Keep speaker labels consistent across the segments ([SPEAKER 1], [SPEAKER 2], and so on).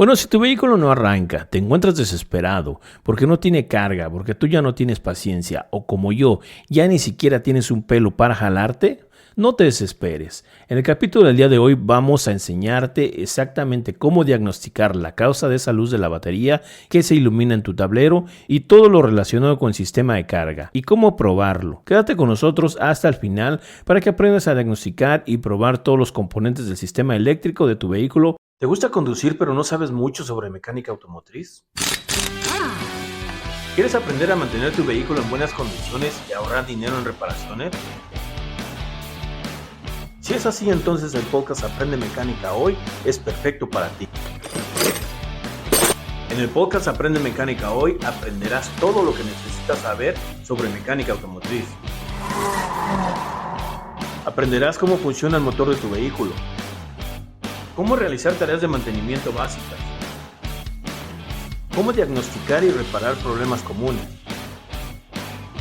[SPEAKER 1] Bueno, si tu vehículo no arranca, te encuentras desesperado porque no tiene carga, porque tú ya no tienes paciencia o como yo, ya ni siquiera tienes un pelo para jalarte, no te desesperes. En el capítulo del día de hoy vamos a enseñarte exactamente cómo diagnosticar la causa de esa luz de la batería que se ilumina en tu tablero y todo lo relacionado con el sistema de carga y cómo probarlo. Quédate con nosotros hasta el final para que aprendas a diagnosticar y probar todos los componentes del sistema eléctrico de tu vehículo. ¿Te gusta conducir pero no sabes mucho sobre mecánica automotriz? ¿Quieres aprender a mantener tu vehículo en buenas condiciones y ahorrar dinero en reparaciones? Si es así, entonces el podcast Aprende Mecánica Hoy es perfecto para ti. En el podcast Aprende Mecánica Hoy aprenderás todo lo que necesitas saber sobre mecánica automotriz. Aprenderás cómo funciona el motor de tu vehículo, cómo realizar tareas de mantenimiento básicas, cómo diagnosticar y reparar problemas comunes.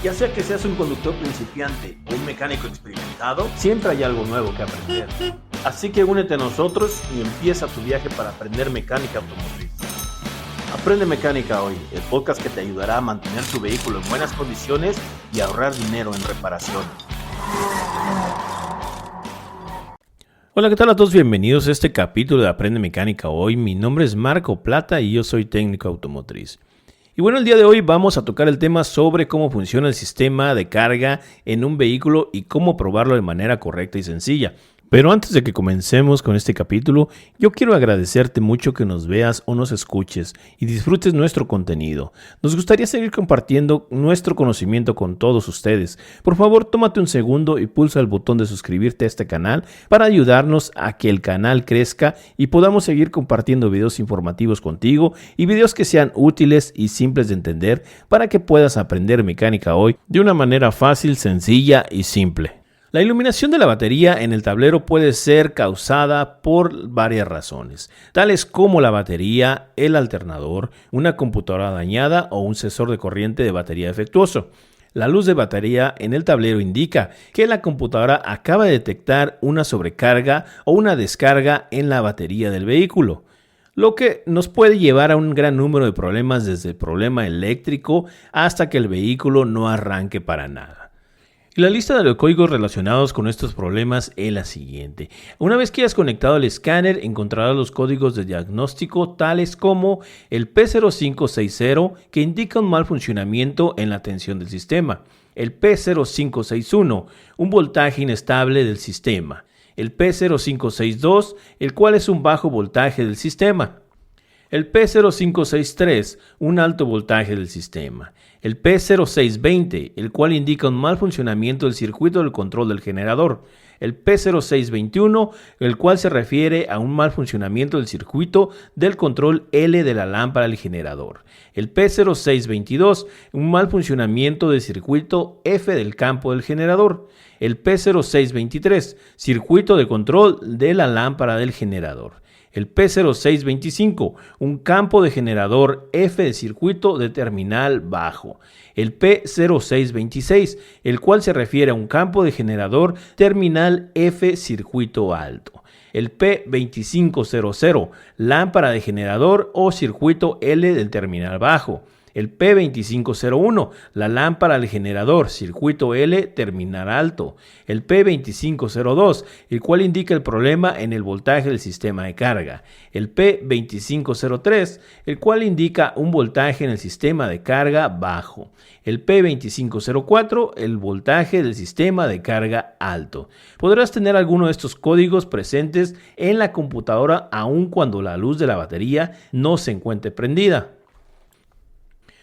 [SPEAKER 1] Ya sea que seas un conductor principiante o un mecánico experimentado, siempre hay algo nuevo que aprender. Así que únete a nosotros y empieza tu viaje para aprender mecánica automotriz. Aprende Mecánica Hoy, el podcast que te ayudará a mantener tu vehículo en buenas condiciones y ahorrar dinero en reparaciones. Hola, ¿qué tal a todos? Bienvenidos a este capítulo de Aprende Mecánica Hoy. Mi nombre es Marco Plata y yo soy técnico automotriz. Y bueno, el día de hoy vamos a tocar el tema sobre cómo funciona el sistema de carga en un vehículo y cómo probarlo de manera correcta y sencilla. Pero antes de que comencemos con este capítulo, yo quiero agradecerte mucho que nos veas o nos escuches y disfrutes nuestro contenido. Nos gustaría seguir compartiendo nuestro conocimiento con todos ustedes. Por favor, tómate un segundo y pulsa el botón de suscribirte a este canal para ayudarnos a que el canal crezca y podamos seguir compartiendo videos informativos contigo y videos que sean útiles y simples de entender para que puedas aprender mecánica hoy de una manera fácil, sencilla y simple. La iluminación de la batería en el tablero puede ser causada por varias razones, tales como la batería, el alternador, una computadora dañada o un sensor de corriente de batería defectuoso. La luz de batería en el tablero indica que la computadora acaba de detectar una sobrecarga o una descarga en la batería del vehículo, lo que nos puede llevar a un gran número de problemas desde el problema eléctrico hasta que el vehículo no arranque para nada. La lista de los códigos relacionados con estos problemas es la siguiente. Una vez que hayas conectado el escáner, encontrarás los códigos de diagnóstico tales como el P0560, que indica un mal funcionamiento en la tensión del sistema, el P0561, un voltaje inestable del sistema, el P0562, el cual es un bajo voltaje del sistema, el P0563, un alto voltaje del sistema, el P0620, el cual indica un mal funcionamiento del circuito del control del generador, el P0621, el cual se refiere a un mal funcionamiento del circuito del control L de la lámpara del generador, el P0622, un mal funcionamiento del circuito F del campo del generador, el P0623, circuito de control de la lámpara del generador, el P0625, un campo de generador F de circuito de terminal bajo, el P0626, el cual se refiere a un campo de generador terminal F circuito alto, el P2500, lámpara de generador o circuito L del terminal bajo, el P2501, la lámpara del generador, circuito L, terminal alto. El P2502, el cual indica el problema en el voltaje del sistema de carga. El P2503, el cual indica un voltaje en el sistema de carga bajo. El P2504, el voltaje del sistema de carga alto. Podrás tener alguno de estos códigos presentes en la computadora aun cuando la luz de la batería no se encuentre prendida.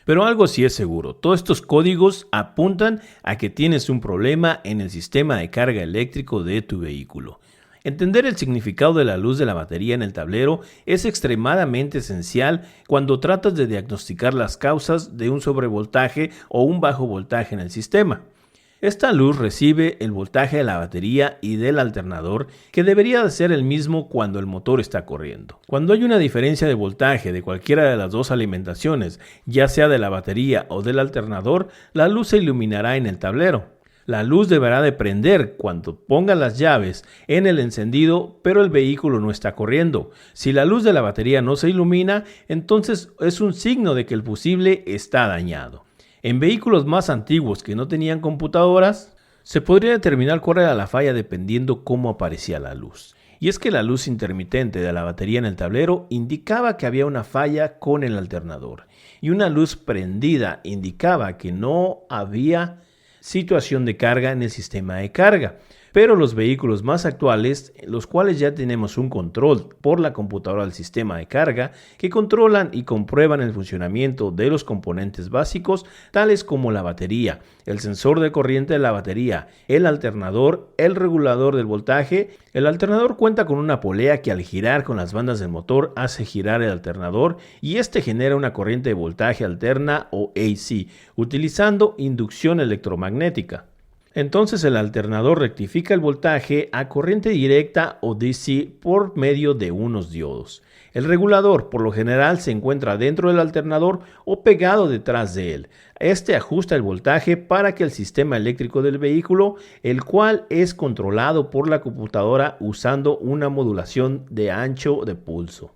[SPEAKER 1] Pero algo sí es seguro, todos estos códigos apuntan a que tienes un problema en el sistema de carga eléctrico de tu vehículo. Entender el significado de la luz de la batería en el tablero es extremadamente esencial cuando tratas de diagnosticar las causas de un sobrevoltaje o un bajo voltaje en el sistema. Esta luz recibe el voltaje de la batería y del alternador, que debería de ser el mismo cuando el motor está corriendo. Cuando hay una diferencia de voltaje de cualquiera de las dos alimentaciones, ya sea de la batería o del alternador, la luz se iluminará en el tablero. La luz deberá de prender cuando ponga las llaves en el encendido, pero el vehículo no está corriendo. Si la luz de la batería no se ilumina, entonces es un signo de que el fusible está dañado. En vehículos más antiguos que no tenían computadoras, se podría determinar cuál era la falla dependiendo cómo aparecía la luz. Y es que la luz intermitente de la batería en el tablero indicaba que había una falla con el alternador. Y una luz prendida indicaba que no había situación de carga en el sistema de carga. Pero los vehículos más actuales, los cuales ya tenemos un control por la computadora del sistema de carga, que controlan y comprueban el funcionamiento de los componentes básicos, tales como la batería, el sensor de corriente de la batería, el alternador, el regulador del voltaje. El alternador cuenta con una polea que al girar con las bandas del motor hace girar el alternador y este genera una corriente de voltaje alterna o AC, utilizando inducción electromagnética. Entonces el alternador rectifica el voltaje a corriente directa o DC por medio de unos diodos. El regulador por lo general se encuentra dentro del alternador o pegado detrás de él. Este ajusta el voltaje para que el sistema eléctrico del vehículo, el cual es controlado por la computadora usando una modulación de ancho de pulso.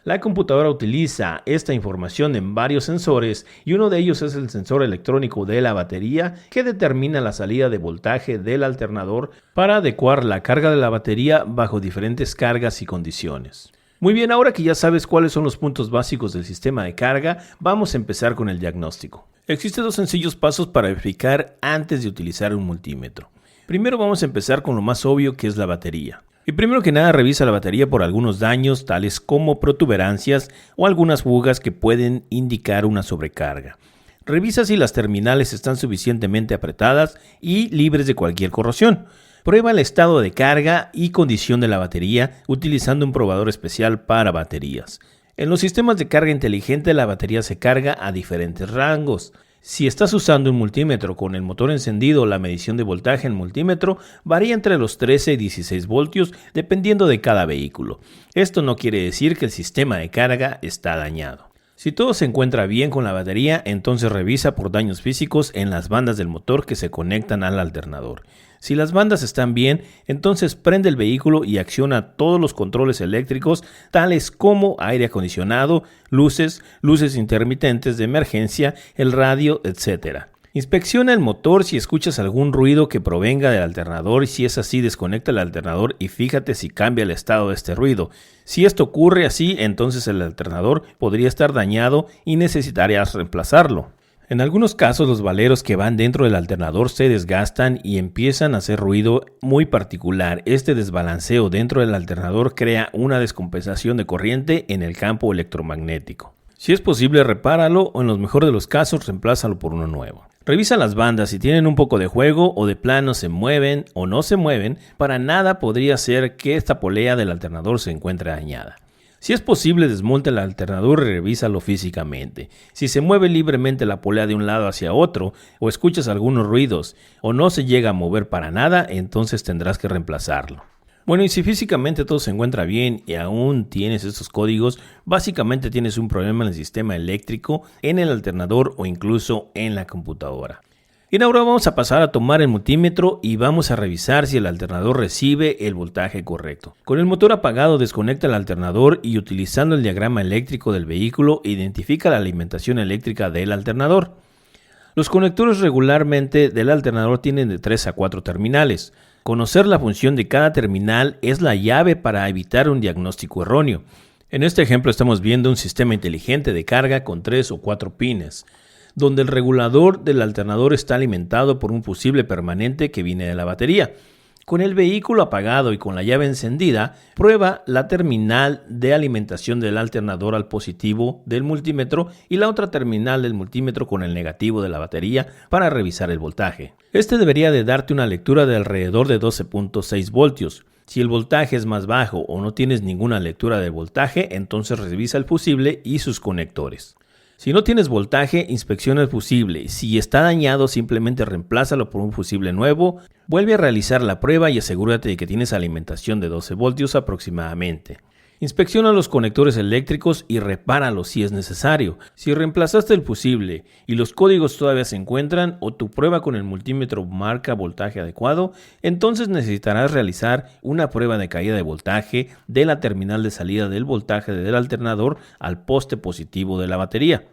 [SPEAKER 1] La computadora utiliza esta información en varios sensores y uno de ellos es el sensor electrónico de la batería que determina la salida de voltaje del alternador para adecuar la carga de la batería bajo diferentes cargas y condiciones. Muy bien, ahora que ya sabes cuáles son los puntos básicos del sistema de carga, vamos a empezar con el diagnóstico. Existen dos sencillos pasos para verificar antes de utilizar un multímetro. Primero vamos a empezar con lo más obvio, que es la batería. Y primero que nada revisa la batería por algunos daños tales como protuberancias o algunas fugas que pueden indicar una sobrecarga. Revisa si las terminales están suficientemente apretadas y libres de cualquier corrosión. Prueba el estado de carga y condición de la batería utilizando un probador especial para baterías. En los sistemas de carga inteligente la batería se carga a diferentes rangos. Si estás usando un multímetro con el motor encendido, la medición de voltaje en el multímetro varía entre los 13 y 16 voltios dependiendo de cada vehículo. Esto no quiere decir que el sistema de carga está dañado. Si todo se encuentra bien con la batería, entonces revisa por daños físicos en las bandas del motor que se conectan al alternador. Si las bandas están bien, entonces prende el vehículo y acciona todos los controles eléctricos, tales como aire acondicionado, luces intermitentes de emergencia, el radio, etc. Inspecciona el motor si escuchas algún ruido que provenga del alternador y si es así, desconecta el alternador y fíjate si cambia el estado de este ruido. Si esto ocurre así, entonces el alternador podría estar dañado y necesitarías reemplazarlo. En algunos casos los valeros que van dentro del alternador se desgastan y empiezan a hacer ruido muy particular. Este desbalanceo dentro del alternador crea una descompensación de corriente en el campo electromagnético. Si es posible, repáralo o en los mejores de los casos, reemplázalo por uno nuevo. Revisa las bandas si tienen un poco de juego o de plano se mueven o no se mueven. Para nada podría ser que esta polea del alternador se encuentre dañada. Si es posible, desmonta el alternador y revísalo físicamente. Si se mueve libremente la polea de un lado hacia otro, o escuchas algunos ruidos, o no se llega a mover para nada, entonces tendrás que reemplazarlo. Bueno, y si físicamente todo se encuentra bien y aún tienes estos códigos, básicamente tienes un problema en el sistema eléctrico, en el alternador o incluso en la computadora. Y ahora vamos a pasar a tomar el multímetro y vamos a revisar si el alternador recibe el voltaje correcto. Con el motor apagado, desconecta el alternador y utilizando el diagrama eléctrico del vehículo, identifica la alimentación eléctrica del alternador. Los conectores regularmente del alternador tienen de 3 a 4 terminales. Conocer la función de cada terminal es la llave para evitar un diagnóstico erróneo. En este ejemplo estamos viendo un sistema inteligente de carga con 3 o 4 pines, donde el regulador del alternador está alimentado por un fusible permanente que viene de la batería. Con el vehículo apagado y con la llave encendida, prueba la terminal de alimentación del alternador al positivo del multímetro y la otra terminal del multímetro con el negativo de la batería para revisar el voltaje. Este debería de darte una lectura de alrededor de 12.6 voltios. Si el voltaje es más bajo o no tienes ninguna lectura del voltaje, entonces revisa el fusible y sus conectores. Si no tienes voltaje, inspecciona el fusible. Si está dañado, simplemente reemplázalo por un fusible nuevo. Vuelve a realizar la prueba y asegúrate de que tienes alimentación de 12 voltios aproximadamente. Inspecciona los conectores eléctricos y repáralos si es necesario. Si reemplazaste el fusible y los códigos todavía se encuentran o tu prueba con el multímetro marca voltaje adecuado, entonces necesitarás realizar una prueba de caída de voltaje de la terminal de salida del voltaje del alternador al poste positivo de la batería.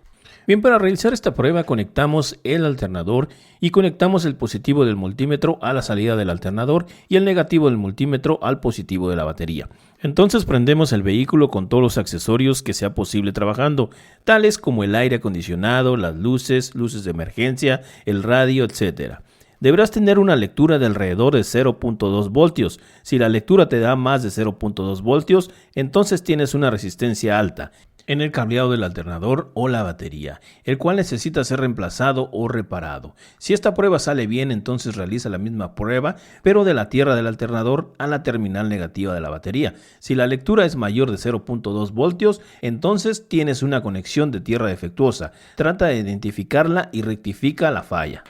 [SPEAKER 1] Bien, para realizar esta prueba conectamos el alternador y conectamos el positivo del multímetro a la salida del alternador y el negativo del multímetro al positivo de la batería. Entonces prendemos el vehículo con todos los accesorios que sea posible trabajando, tales como el aire acondicionado, las luces de emergencia, el radio, etc. Deberás tener una lectura de alrededor de 0.2 voltios. Si la lectura te da más de 0.2 voltios, entonces tienes una resistencia alta en el cableado del alternador o la batería, el cual necesita ser reemplazado o reparado. Si esta prueba sale bien, entonces realiza la misma prueba, pero de la tierra del alternador a la terminal negativa de la batería. Si la lectura es mayor de 0.2 voltios, entonces tienes una conexión de tierra defectuosa. Trata de identificarla y rectifica la falla.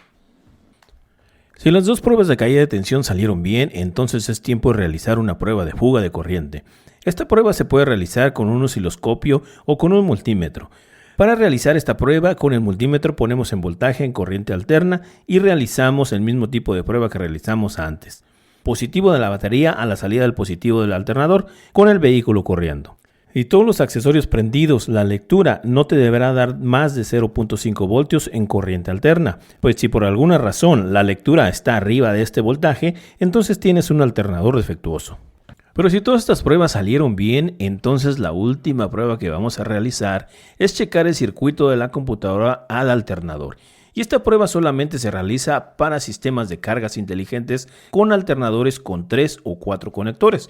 [SPEAKER 1] Si las dos pruebas de caída de tensión salieron bien, entonces es tiempo de realizar una prueba de fuga de corriente. Esta prueba se puede realizar con un osciloscopio o con un multímetro. Para realizar esta prueba, con el multímetro ponemos en voltaje en corriente alterna y realizamos el mismo tipo de prueba que realizamos antes. Positivo de la batería a la salida del positivo del alternador con el vehículo corriendo. Y todos los accesorios prendidos, la lectura no te deberá dar más de 0.5 voltios en corriente alterna, pues si por alguna razón la lectura está arriba de este voltaje, entonces tienes un alternador defectuoso. Pero si todas estas pruebas salieron bien, entonces la última prueba que vamos a realizar es checar el circuito de la computadora al alternador. Y esta prueba solamente se realiza para sistemas de cargas inteligentes con alternadores con 3 o 4 conectores,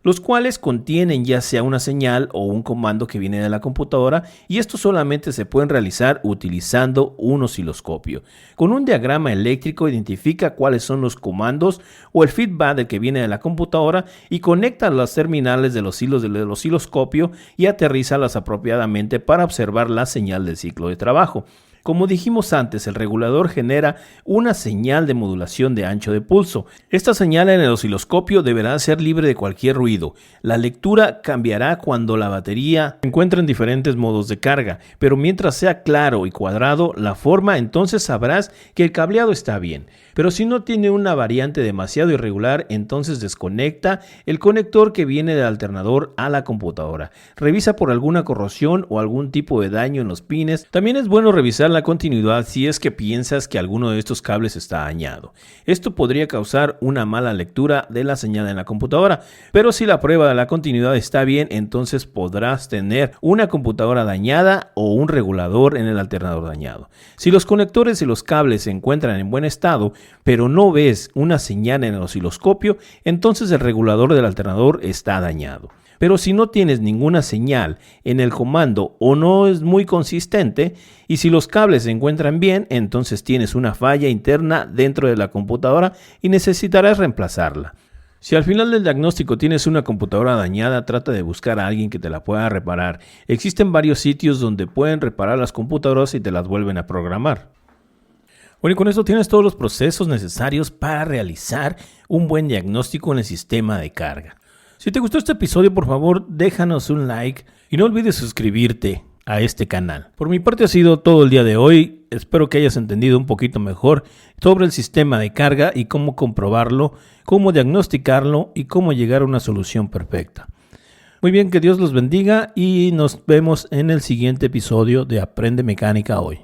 [SPEAKER 1] los cuales contienen ya sea una señal o un comando que viene de la computadora, y estos solamente se pueden realizar utilizando un osciloscopio. Con un diagrama eléctrico identifica cuáles son los comandos o el feedback del que viene de la computadora y conecta las terminales de los hilos del osciloscopio y aterrízalas apropiadamente para observar la señal del ciclo de trabajo. Como dijimos antes, el regulador genera una señal de modulación de ancho de pulso. Esta señal en el osciloscopio deberá ser libre de cualquier ruido. La lectura cambiará cuando la batería se encuentre en diferentes modos de carga, pero mientras sea claro y cuadrado la forma, entonces sabrás que el cableado está bien. Pero si no tiene una variante demasiado irregular, entonces desconecta el conector que viene del alternador a la computadora. Revisa por alguna corrosión o algún tipo de daño en los pines. También es bueno revisar la continuidad si es que piensas que alguno de estos cables está dañado. Esto podría causar una mala lectura de la señal en la computadora, pero si la prueba de la continuidad está bien, entonces podrás tener una computadora dañada o un regulador en el alternador dañado. Si los conectores y los cables se encuentran en buen estado, pero no ves una señal en el osciloscopio, entonces el regulador del alternador está dañado. Pero si no tienes ninguna señal en el comando o no es muy consistente, y si los cables se encuentran bien, entonces tienes una falla interna dentro de la computadora y necesitarás reemplazarla. Si al final del diagnóstico tienes una computadora dañada, trata de buscar a alguien que te la pueda reparar. Existen varios sitios donde pueden reparar las computadoras y te las vuelven a programar. Bueno, y con esto tienes todos los procesos necesarios para realizar un buen diagnóstico en el sistema de carga. Si te gustó este episodio, por favor, déjanos un like y no olvides suscribirte a este canal. Por mi parte ha sido todo el día de hoy. Espero que hayas entendido un poquito mejor sobre el sistema de carga y cómo comprobarlo, cómo diagnosticarlo y cómo llegar a una solución perfecta. Muy bien, que Dios los bendiga y nos vemos en el siguiente episodio de Aprende Mecánica Hoy.